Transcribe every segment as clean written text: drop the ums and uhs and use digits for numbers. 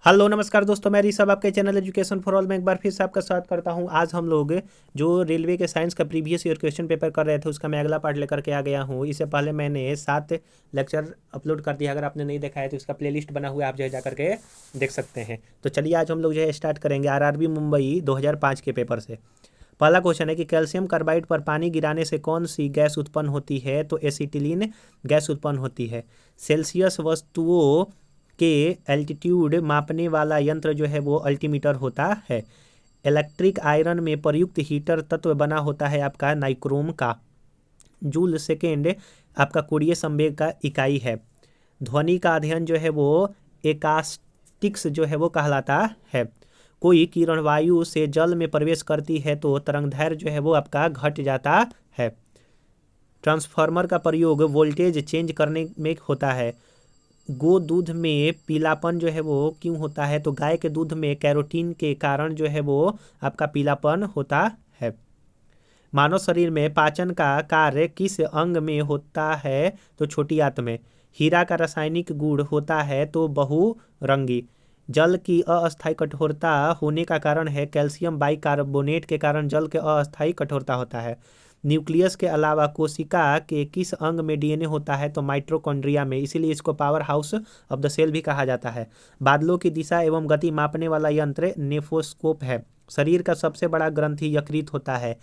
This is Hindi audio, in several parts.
हेलो नमस्कार दोस्तों, मैं ऋषभ आपके चैनल एजुकेशन फॉर ऑल में एक बार फिर से आपका स्वागत करता हूं। आज हम लोग जो रेलवे के साइंस का प्रीवियस ईयर क्वेश्चन पेपर कर रहे थे उसका मैं अगला पार्ट लेकर के आ गया हूं। इससे पहले मैंने 7 लेक्चर अपलोड कर दिया। अगर आपने नहीं देखा है तो इसका प्लेलिस्ट बना हुआ है, आप जो है जा करके देख सकते हैं। तो चलिए आज हम लोग जो है स्टार्ट करेंगे आरआरबी मुंबई 2005 के पेपर से। पहला क्वेश्चन है कि कैल्शियम कार्बाइड पर पानी गिराने से कौन सी गैस उत्पन्न होती है? तो एसिटिलीन गैस उत्पन्न होती है। सेल्सियस वस्तुओं के एल्टीट्यूड मापने वाला यंत्र जो है वो अल्टीमीटर होता है। इलेक्ट्रिक आयरन में प्रयुक्त हीटर तत्व बना होता है आपका नाइक्रोम का। जूल सेकेंड आपका कोणीय संवेग का इकाई है। ध्वनि का अध्ययन जो है वो एकास्टिक्स जो है वो कहलाता है। कोई किरण वायु से जल में प्रवेश करती है तो तरंगदैर्घ्य जो है वो आपका घट जाता है। ट्रांसफार्मर का प्रयोग वोल्टेज चेंज करने में होता है। गो दूध में पीलापन जो है वो क्यों होता है? तो गाय के दूध में कैरोटीन के कारण जो है वो आपका पीलापन होता है। मानव शरीर में पाचन का कार्य किस अंग में होता है? तो छोटी आंत में। हीरा का रासायनिक गुण होता है तो बहुरंगी। जल की अस्थायी कठोरता होने का कारण है कैल्शियम बाइकार्बोनेट के कारण जल के अस्थायी कठोरता होता है। न्यूक्लियस के अलावा कोशिका के किस अंग में डीएनए होता है? तो माइटोकॉन्ड्रिया में, इसीलिए इसको power house of the cell भी कहा जाता है। बादलों की दिशा एवं गति मापने वाला यंत्र नेफोस्कोप है। शरीर का सबसे बड़ा ग्रंथि यकृत होता है।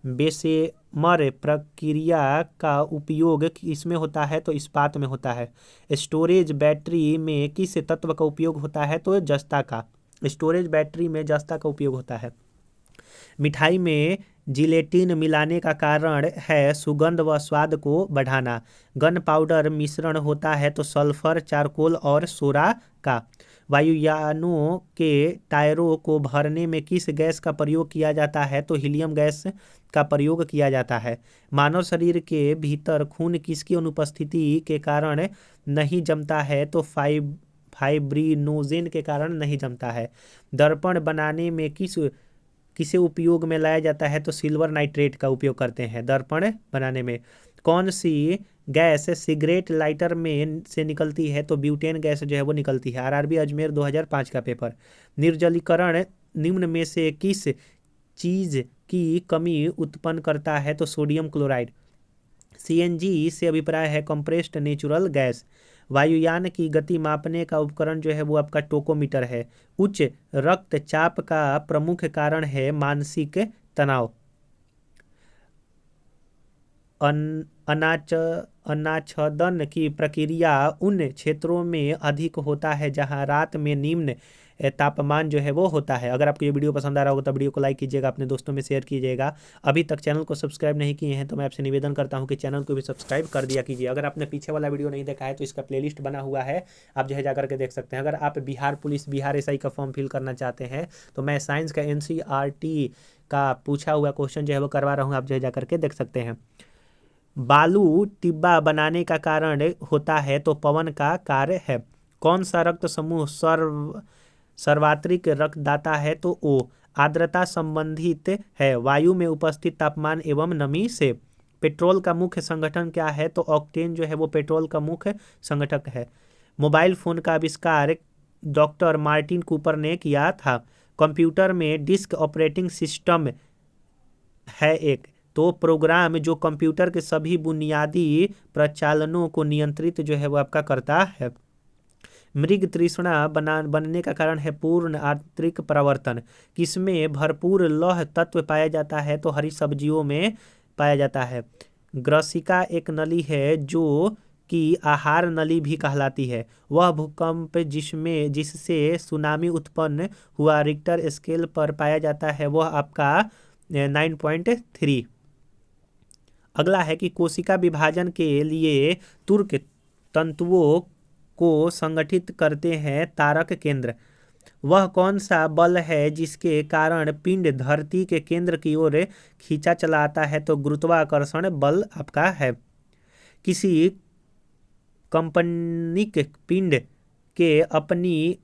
बेसेमर प्रक्रिया का उपयोग किसमें होता है? तो इस्पात में होता है। स्टोरेज बैटरी में किस तत्व का उपयोग होता है? तो जस्ता का। स्टोरेज बैटरी में जस्ता का उपयोग होता है। मिठाई में जिलेटिन मिलाने का कारण है सुगंध व स्वाद को बढ़ाना। गन पाउडर मिश्रण होता है तो सल्फर, चारकोल और सोरा का। वायुयानों के टायरों को भरने में किस गैस का प्रयोग किया जाता है? तो हीलियम गैस का प्रयोग किया जाता है। मानव शरीर के भीतर खून किसकी अनुपस्थिति के कारण नहीं जमता है? तो फाइब्रिनोजेन के कारण नहीं जमता है। दर्पण बनाने में किसे उपयोग में लाया जाता है? तो सिल्वर नाइट्रेट का उपयोग करते हैं दर्पण बनाने में। कौन सी गैस सिगरेट लाइटर में से निकलती है? तो ब्यूटेन गैस जो है वो निकलती है। आरआरबी अजमेर 2005 का पेपर। निर्जलीकरण निम्न में से किस चीज की कमी उत्पन्न करता है? तो सोडियम क्लोराइड। सीएनजी से अभिप्राय है कंप्रेस्ड नेचुरल गैस। वायुयान की गति मापने का उपकरण जो है वो आपका टोकोमीटर है। उच्च रक्तचाप का प्रमुख कारण है मानसिक तनाव। अनाच्छादन की प्रक्रिया उन क्षेत्रों में अधिक होता है जहां रात में निम्न तापमान जो है वो होता है। अगर आपको ये वीडियो पसंद आ रहा होगा तो वीडियो को लाइक कीजिएगा, अपने दोस्तों में शेयर कीजिएगा। अभी तक चैनल को सब्सक्राइब नहीं किए हैं तो मैं आपसे निवेदन करता हूं कि चैनल को भी सब्सक्राइब कर दिया कीजिए। अगर आपने पीछे वाला वीडियो नहीं देखा है तो इसका प्लेलिस्ट बना हुआ है, आप जो है जाकर के देख सकते हैं। अगर आप बिहार पुलिस, बिहार एसआई का फॉर्म फिल करना चाहते हैं तो मैं साइंस का एनसीईआरटी का पूछा हुआ क्वेश्चन जो है वो करवा रहा हूँ, आप जो है जाकर के देख सकते हैं। बालू टिब्बा बनाने का कारण होता है तो पवन का कार्य है। कौन सा रक्त समूह सर्वात्रिक रक्तदाता है? तो ओ। आर्द्रता संबंधित है वायु में उपस्थित तापमान एवं नमी से। पेट्रोल का मुख्य संगठन क्या है? तो ऑक्टेन जो है वो पेट्रोल का मुख्य संगठक है। मोबाइल फोन का आविष्कार डॉक्टर मार्टिन कूपर ने किया था। कंप्यूटर में डिस्क ऑपरेटिंग सिस्टम है एक तो प्रोग्राम जो कंप्यूटर के सभी बुनियादी प्रचालनों को नियंत्रित जो है वो आपका करता है। मृग तृष्णा बनने का कारण है पूर्ण आंतरिक प्रवर्तन। किसमें भरपूर लौह तत्व पाया जाता है? तो हरी सब्जियों में पाया जाता है। ग्रसिका एक नली है जो कि आहार नली भी कहलाती है। वह भूकंप जिससे सुनामी उत्पन्न हुआ रिक्टर स्केल पर पाया जाता है वह आपका 9.3। अगला है कि कोशिका विभाजन के लिए तुर्क तंतुओं को संगठित करते हैं तारक केंद्र। वह कौन सा बल है जिसके कारण पिंड धरती के केंद्र की ओर खींचा चला आता है? तो गुरुत्वाकर्षण बल आपका है। किसी कंपनिक पिंड के अपनी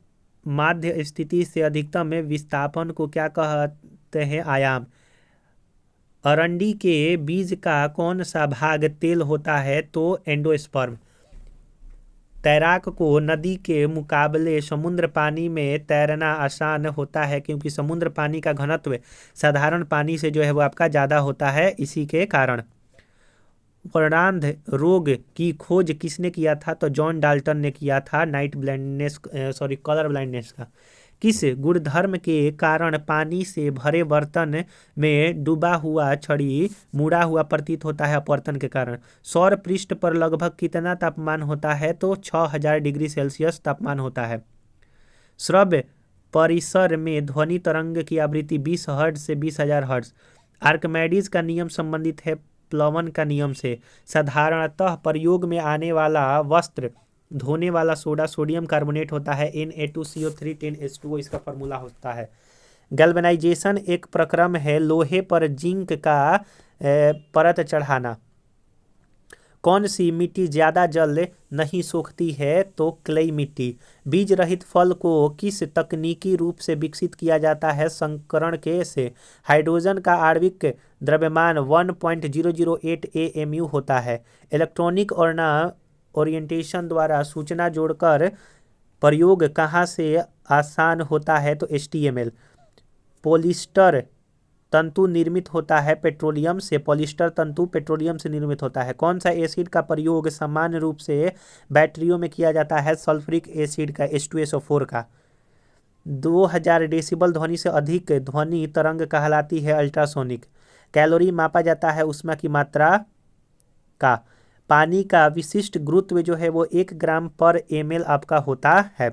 माध्य स्थिति से अधिकतम विस्थापन को क्या कहते हैं? आयाम। अरंडी के बीज का कौन सा भाग तेल होता है? तो एंडोस्पर्म। तैराक को नदी के मुकाबले समुद्र पानी में तैरना आसान होता है, क्योंकि समुद्र पानी का घनत्व साधारण पानी से जो है वो आपका ज़्यादा होता है। इसी के कारण वर्णांध रोग की खोज किसने किया था? तो जॉन डाल्टन ने किया था, नाइट ब्लाइंडनेस कलर ब्लाइंडनेस का। किस गुणधर्म के कारण पानी से भरे बर्तन में डूबा हुआ छड़ी मुड़ा हुआ प्रतीत होता है? अपवर्तन के कारण। सौर पृष्ठ पर लगभग कितना तापमान होता है? तो 6000 डिग्री सेल्सियस तापमान होता है। श्रव्य परिसर में ध्वनि तरंग की आवृत्ति 20 हर्ट्ज से 20,000 हर्ट्ज। आर्कमेडीज का नियम संबंधित है प्लवन का नियम से। साधारणतः प्रयोग में आने वाला वस्त्र धोने वाला सोडा सोडियम कार्बोनेट होता है, Na2CO3 10H2O इसका फॉर्मूला होता है। गैल्वेनाइजेशन एक प्रक्रम है लोहे पर जिंक का परत चढ़ाना। कौन सी मिट्टी ज्यादा जल नहीं सोखती है? तो क्लेई मिट्टी। बीज रहित फल को किस तकनीकी रूप से विकसित किया जाता है? संकरण के से। हाइड्रोजन का आणविक द्रव्यमान 1.008 AMU होता है। इलेक्ट्रॉनिक और ना ओरिएंटेशन द्वारा सूचना जोड़कर प्रयोग कहाँ से आसान होता है? तो HTML। पॉलिस्टर तंतु निर्मित होता है पेट्रोलियम से। पॉलिस्टर तंतु पेट्रोलियम से निर्मित होता है। कौन सा एसिड का प्रयोग सामान्य रूप से बैटरियों में किया जाता है? सल्फ्यूरिक एसिड का, H2SO4 का। 2000 डेसिबल ध्वनि से अधिक ध्वनि तरंग कहलाती है अल्ट्रासोनिक। कैलोरी मापा जाता है उष्मा की मात्रा का। पानी का विशिष्ट गुरुत्व जो है वो 1 ग्राम पर ml आपका होता है।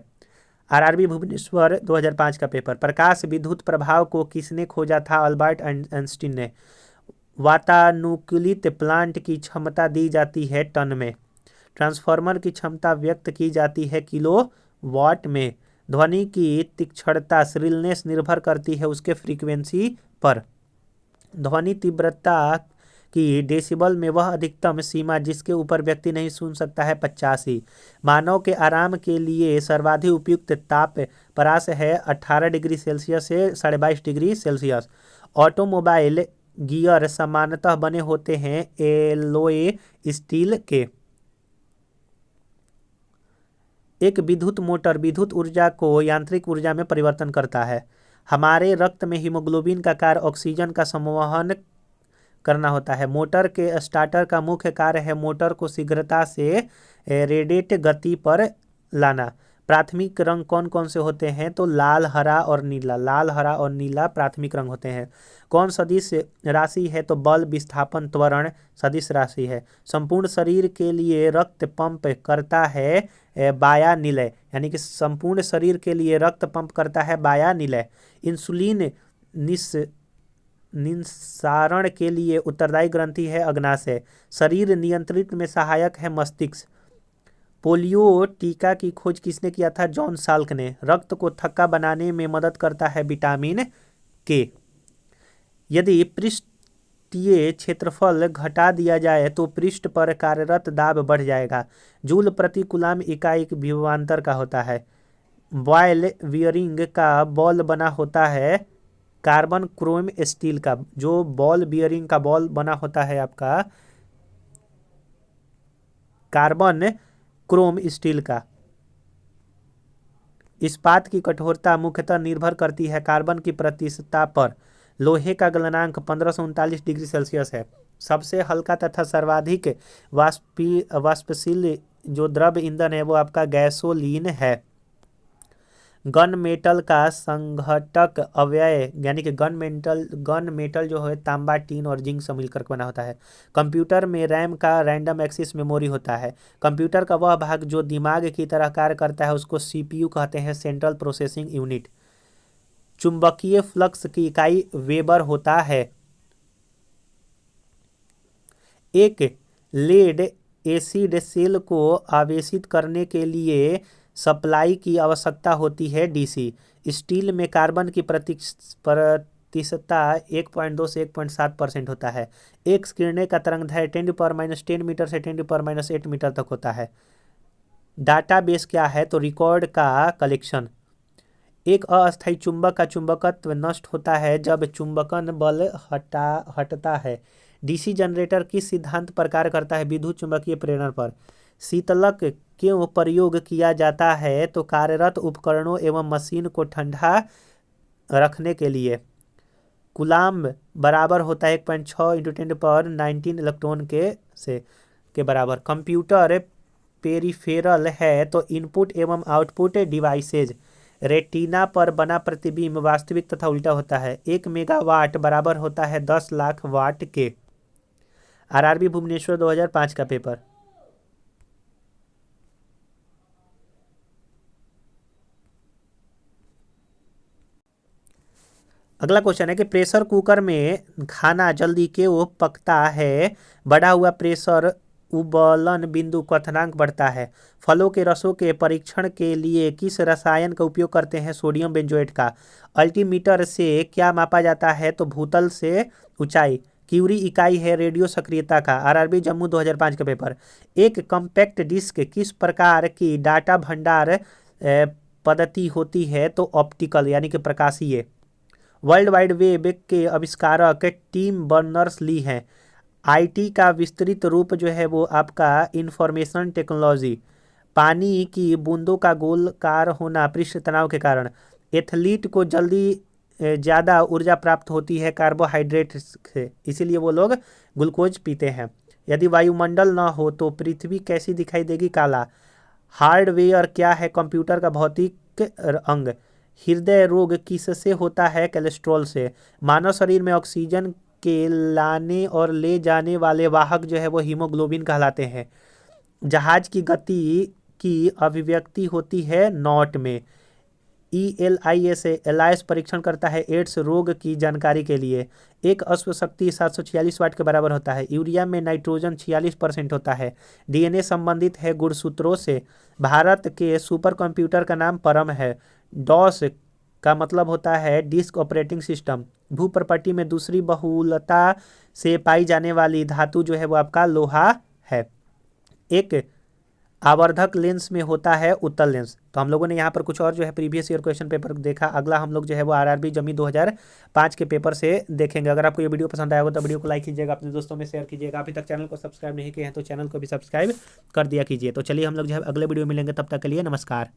RRB भुवनेश्वर 2005 का पेपर। प्रकाश विद्युत प्रभाव को किसने खोजा था? अल्बर्ट आइंस्टीन ने। वातानुकूलित प्लांट की क्षमता दी जाती है टन में। ट्रांसफार्मर की क्षमता व्यक्त की जाती है किलोवाट में। ध्वनि की तीक्ष्णता श्रिलनेस निर्भर करती है उसके फ्रीक्वेंसी पर। ध्वनि तीव्रता कि डेसिबल में वह अधिकतम सीमा जिसके ऊपर व्यक्ति नहीं सुन सकता है 85। मानव के आराम के लिए सर्वाधिक उपयुक्त ताप परास है 18 डिग्री सेल्सियस से 22.5 डिग्री सेल्सियस। ऑटोमोबाइल गियर सामान्यतः बने होते हैं एलोय स्टील के। एक विद्युत मोटर विद्युत ऊर्जा को यांत्रिक ऊर्जा में परिवर्तन करता है। हमारे रक्त में हीमोग्लोबिन का कार्य ऑक्सीजन का संवहन करना होता है। मोटर के स्टार्टर का मुख्य कार्य है मोटर को शीघ्रता से रेडेट गति पर लाना। प्राथमिक रंग कौन कौन से होते हैं? तो लाल, हरा और नीला। लाल, हरा और नीला प्राथमिक रंग होते हैं। कौन सदिश राशि है? तो बल, विस्थापन, त्वरण सदिश राशि है। संपूर्ण शरीर के लिए रक्त पंप करता है बाया निलय, यानी कि संपूर्ण शरीर के लिए रक्त पंप करता है बाया निलय। इंसुलिन निस्सारण के लिए उत्तरदायी ग्रंथि है अग्नाशय। शरीर नियंत्रित में सहायक है मस्तिष्क। पोलियो टीका की खोज किसने किया था? जॉन साल्क ने। रक्त को थक्का बनाने में मदद करता है विटामिन के। यदि पृष्ठीय क्षेत्रफल घटा दिया जाए तो पृष्ठ पर कार्यरत दाब बढ़ जाएगा। जूल प्रति कूलम इकाई विभवांतर का होता है। बॉयल बियरिंग का बॉल बना होता है कार्बन क्रोम स्टील का। जो बॉल बियरिंग का बॉल बना होता है आपका कार्बन क्रोम स्टील का। इस्पात की कठोरता मुख्यतः निर्भर करती है कार्बन की प्रतिशतता पर। लोहे का गलनांक 1539 डिग्री सेल्सियस है। सबसे हल्का तथा सर्वाधिक वाष्पशील जो द्रव ईंधन है वो आपका गैसोलीन है। गन मेटल का संघटक अवयव यानी कि गन मेटल जो है तांबा, टीन और जिंक से मिलकर बना होता है। कंप्यूटर में रैम का रैंडम एक्सेस मेमोरी होता है। कंप्यूटर का वह भाग जो दिमाग की तरह कार्य करता है उसको CPU कहते हैं, सेंट्रल प्रोसेसिंग यूनिट। चुंबकीय फ्लक्स की इकाई वेबर होता है। एक लेड एसिड सेल को आवेशित करने के लिए सप्लाई की आवश्यकता होती है DC। स्टील में कार्बन की प्रतिशतता 1.2 से 1.7% होता है। एक किरणें का तरंगदैर्घ्य 10⁻10 मीटर से 10⁻8 मीटर तक होता है। डाटाबेस क्या है? तो रिकॉर्ड का कलेक्शन। एक अस्थायी चुंबक का चुंबकत्व नष्ट होता है जब चुंबकन बल हटता है। DC जनरेटर किस सिद्धांत पर कार्य करता है? विद्युत चुंबकीय प्रेरण पर। शीतलक क्यों प्रयोग किया जाता है? तो कार्यरत उपकरणों एवं मशीन को ठंडा रखने के लिए। कूलाम्ब बराबर होता है 1.6 × 10⁻19 इलेक्ट्रॉन के बराबर। कंप्यूटर पेरिफेरल है तो इनपुट एवं आउटपुट डिवाइसेज। रेटिना पर बना प्रतिबिंब वास्तविक तथा उल्टा होता है। 1 मेगावाट बराबर होता है 10 लाख वाट के। आरआरबी भुवनेश्वर 2005 का पेपर। अगला क्वेश्चन है कि प्रेशर कुकर में खाना जल्दी क्यों पकता है? बढ़ा हुआ प्रेशर उबलन बिंदु क्वथनांक बढ़ता है। फलों के रसों के परीक्षण के लिए किस रसायन का उपयोग करते हैं? सोडियम बेंजोएट का। अल्टीमीटर से क्या मापा जाता है? तो भूतल से ऊंचाई। क्यूरी इकाई है रेडियो सक्रियता का। आरआरबी जम्मू 2005 का पेपर। एक कॉम्पैक्ट डिस्क किस प्रकार की डाटा भंडार पद्धति होती है? तो ऑप्टिकल यानी कि प्रकाशीय। वर्ल्ड वाइड वेब के आविष्कारक टिम बर्नर्स-ली हैं। आईटी का विस्तृत रूप जो है वो आपका इंफॉर्मेशन टेक्नोलॉजी। पानी की बूंदों का गोलाकार होना पृष्ठ तनाव के कारण। एथलीट को जल्दी ज़्यादा ऊर्जा प्राप्त होती है कार्बोहाइड्रेट से, इसीलिए वो लोग ग्लूकोज पीते हैं। यदि वायुमंडल ना हो तो पृथ्वी कैसी दिखाई देगी? काला। हार्डवेयर क्या है? कंप्यूटर का भौतिक अंग। हृदय रोग किससे होता है? कोलेस्ट्रॉल से। मानव शरीर में ऑक्सीजन के लाने और ले जाने वाले वाहक जो है वो हीमोग्लोबिन कहलाते हैं। जहाज की गति की अभिव्यक्ति होती है नॉट में। ELIS एलाइस परीक्षण करता है एड्स रोग की जानकारी के लिए। एक अश्व शक्ति 746 वाट के बराबर होता है। यूरिया में नाइट्रोजन 46% होता है। DNA संबंधित है गुणसूत्रों से। भारत के सुपर कंप्यूटर का नाम परम है। डॉस का मतलब होता है डिस्क ऑपरेटिंग सिस्टम। भूप्रपट्टी में दूसरी बहुलता से पाई जाने वाली धातु जो है वो आपका लोहा है। एक आवर्धक लेंस में होता है उत्तल लेंस। तो हम लोगों ने यहाँ पर कुछ और जो है प्रीवियस ईयर क्वेश्चन पेपर देखा। अगला हम लोग जो है वो आरआरबी जमी 2005 के पेपर से देखेंगे। अगर आपको ये वीडियो पसंद आया हो तो वीडियो को लाइक कीजिएगा, अपने दोस्तों में शेयर कीजिएगा। अभी तक चैनल को सब्सक्राइब नहीं किए हैं तो चैनल को भी सब्सक्राइब कर दिया कीजिए। तो चलिए हम लोग जो है अगले वीडियो मिलेंगे, तब तक के लिए नमस्कार।